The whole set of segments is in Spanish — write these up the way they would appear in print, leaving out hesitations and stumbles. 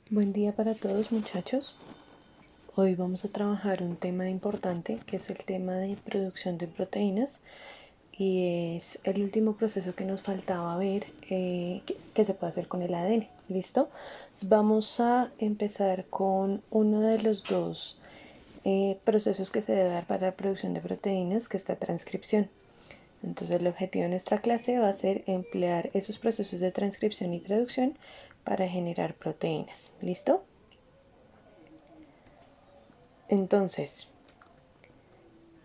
Buen día para todos, muchachos. Hoy vamos a trabajar un tema importante que es el tema de producción de proteínas y es el último proceso que nos faltaba ver que se puede hacer con el ADN. ¿Listo? Vamos a empezar con uno de los dos procesos que se debe dar para la producción de proteínas, que es la transcripción. Entonces el objetivo de nuestra clase va a ser emplear esos procesos de transcripción y traducción para generar proteínas. ¿Listo? Entonces,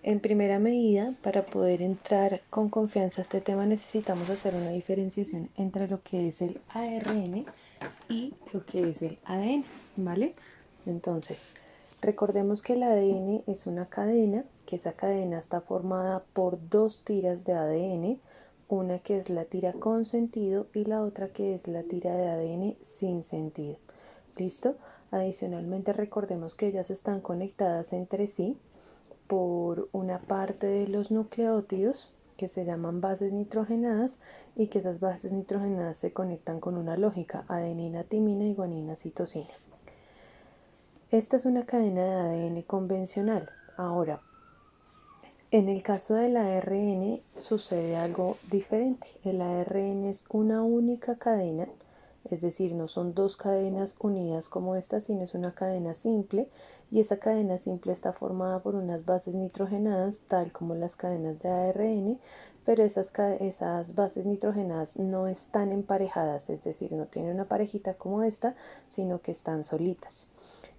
en primera medida, para poder entrar con confianza a este tema necesitamos hacer una diferenciación entre lo que es el ARN y lo que es el ADN, ¿vale? Entonces, recordemos que el ADN es una cadena, que esa cadena está formada por dos tiras de ADN, una que es la tira con sentido y la otra que es la tira de ADN sin sentido. ¿Listo? Adicionalmente recordemos que ellas están conectadas entre sí por una parte de los nucleótidos que se llaman bases nitrogenadas y que esas bases nitrogenadas se conectan con una lógica adenina, timina y guanina, citosina. Esta es una cadena de ADN convencional. Ahora, en el caso del ARN sucede algo diferente. El ARN es una única cadena, es decir, no son dos cadenas unidas como esta, sino es una cadena simple, y esa cadena simple está formada por unas bases nitrogenadas, tal como las cadenas de ARN, pero esas bases nitrogenadas no están emparejadas, es decir, no tienen una parejita como esta, sino que están solitas.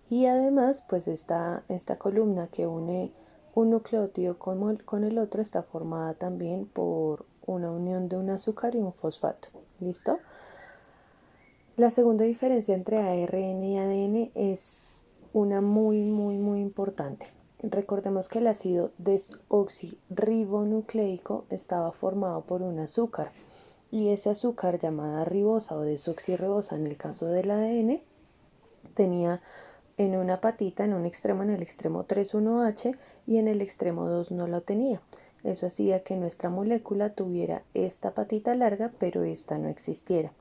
Y además, pues esta columna que une un nucleótido con el otro está formada también por una unión de un azúcar y un fosfato. ¿Listo? La segunda diferencia entre ARN y ADN es una muy importante. Recordemos que el ácido desoxirribonucleico estaba formado por un azúcar y ese azúcar llamada ribosa o desoxirribosa en el caso del ADN tenía en una patita, en un extremo, en el extremo 3,1H y en el extremo 2 no lo tenía. Eso hacía que nuestra molécula tuviera esta patita larga, pero esta no existiera.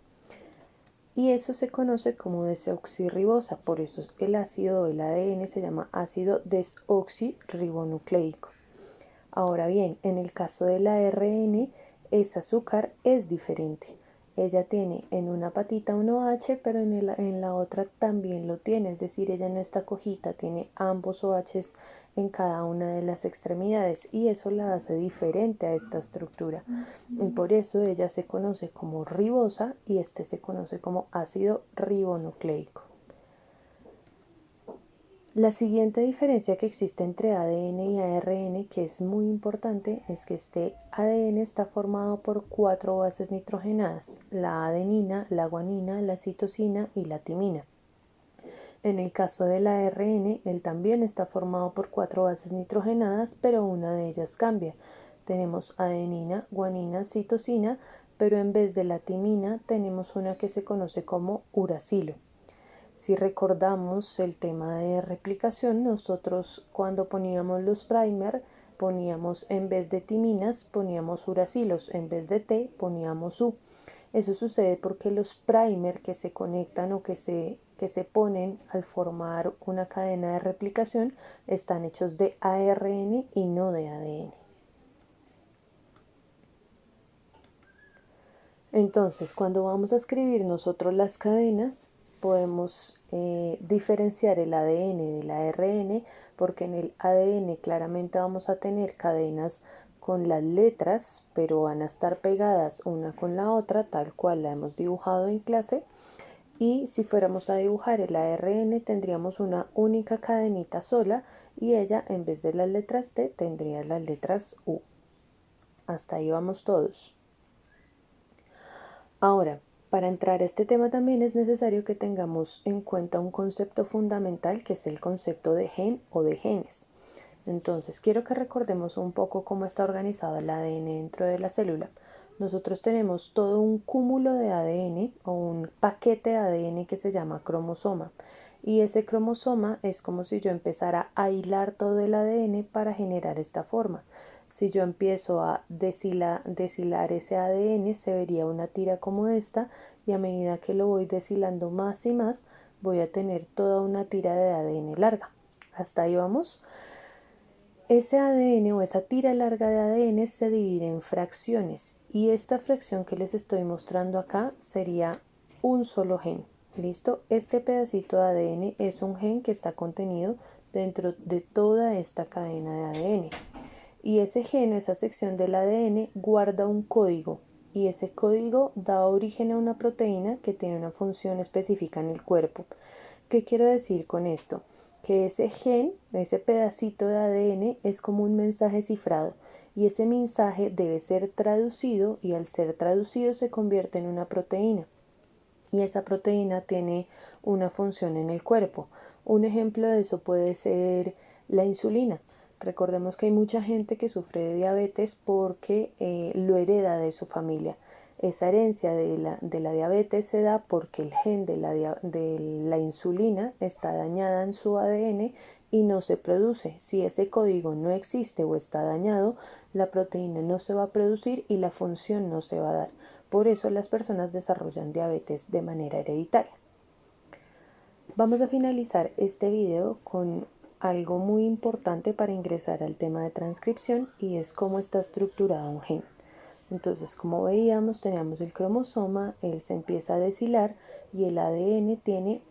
Y eso se conoce como desoxirribosa, por eso el ácido del ADN se llama ácido desoxirribonucleico. Ahora bien, en el caso del ARN, ese azúcar es diferente. Ella tiene en una patita un OH, pero en la otra también lo tiene, es decir, ella no está cojita, tiene ambos OHs en cada una de las extremidades y eso la hace diferente a esta estructura. Y por eso ella se conoce como ribosa y este se conoce como ácido ribonucleico. La siguiente diferencia que existe entre ADN y ARN, que es muy importante, es que este ADN está formado por 4 bases nitrogenadas, la adenina, la guanina, la citosina y la timina. En el caso del ARN, él también está formado por 4 bases nitrogenadas, pero una de ellas cambia. Tenemos adenina, guanina, citosina, pero en vez de la timina tenemos una que se conoce como uracilo. Si recordamos el tema de replicación, nosotros cuando poníamos los primer poníamos en vez de timinas poníamos uracilos, en vez de T poníamos U. Eso sucede porque los primer que se conectan o que se ponen al formar una cadena de replicación están hechos de ARN y no de ADN. Entonces, cuando vamos a escribir nosotros las cadenas, podemos diferenciar el ADN del ARN, porque en el ADN claramente vamos a tener cadenas con las letras, pero van a estar pegadas una con la otra, tal cual la hemos dibujado en clase. Y si fuéramos a dibujar el ARN, tendríamos una única cadenita sola y ella, en vez de las letras T, tendría las letras U. Hasta ahí vamos todos. Ahora, para entrar a este tema también es necesario que tengamos en cuenta un concepto fundamental que es el concepto de gen o de genes. Entonces, quiero que recordemos un poco cómo está organizado el ADN dentro de la célula. Nosotros tenemos todo un cúmulo de ADN o un paquete de ADN que se llama cromosoma. Y ese cromosoma es como si yo empezara a hilar todo el ADN para generar esta forma. Si yo empiezo a deshilar ese ADN, se vería una tira como esta, y a medida que lo voy deshilando más y más, voy a tener toda una tira de ADN larga. Hasta ahí vamos. Ese ADN o esa tira larga de ADN se divide en fracciones, y esta fracción que les estoy mostrando acá sería un solo gen. ¿Listo? Este pedacito de ADN es un gen que está contenido dentro de toda esta cadena de ADN. Y ese gen o esa sección del ADN guarda un código, y ese código da origen a una proteína que tiene una función específica en el cuerpo. ¿Qué quiero decir con esto? Que ese gen, ese pedacito de ADN es como un mensaje cifrado, y ese mensaje debe ser traducido, y al ser traducido se convierte en una proteína, y esa proteína tiene una función en el cuerpo. Un ejemplo de eso puede ser la insulina. Recordemos que hay mucha gente que sufre de diabetes porque lo hereda de su familia. Esa herencia de la diabetes se da porque el gen de la insulina está dañada en su ADN y no se produce. Si ese código no existe o está dañado, la proteína no se va a producir y la función no se va a dar. Por eso las personas desarrollan diabetes de manera hereditaria. Vamos a finalizar este video con algo muy importante para ingresar al tema de transcripción, y es cómo está estructurado un gen. Entonces, como veíamos, teníamos el cromosoma, él se empieza a deshilar y el ADN tiene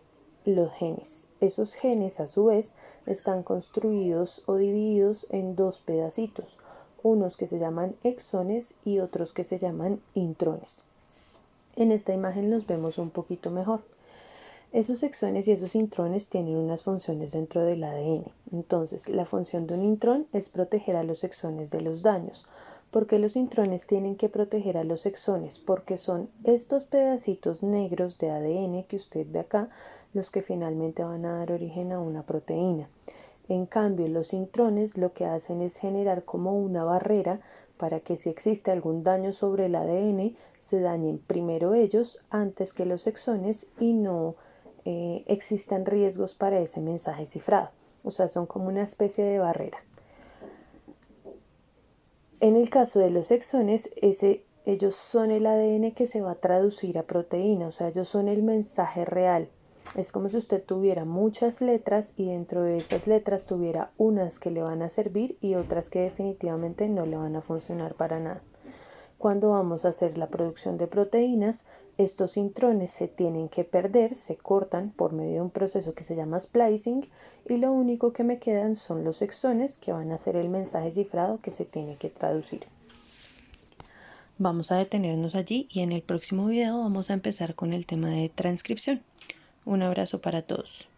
los genes. Esos genes, a su vez, están construidos o divididos en dos pedacitos, unos que se llaman exones y otros que se llaman intrones. En esta imagen los vemos un poquito mejor. Esos exones y esos intrones tienen unas funciones dentro del ADN. Entonces, la función de un intrón es proteger a los exones de los daños. ¿Por qué los intrones tienen que proteger a los exones? Porque son estos pedacitos negros de ADN que usted ve acá los que finalmente van a dar origen a una proteína. En cambio, los intrones lo que hacen es generar como una barrera para que si existe algún daño sobre el ADN, se dañen primero ellos antes que los exones y no existan riesgos para ese mensaje cifrado. O sea, son como una especie de barrera. En el caso de los exones, ellos son el ADN que se va a traducir a proteína, o sea, ellos son el mensaje real. Es como si usted tuviera muchas letras y dentro de esas letras tuviera unas que le van a servir y otras que definitivamente no le van a funcionar para nada. Cuando vamos a hacer la producción de proteínas, estos intrones se tienen que perder, se cortan por medio de un proceso que se llama splicing, y lo único que me quedan son los exones que van a ser el mensaje cifrado que se tiene que traducir. Vamos a detenernos allí y en el próximo video vamos a empezar con el tema de transcripción. Un abrazo para todos.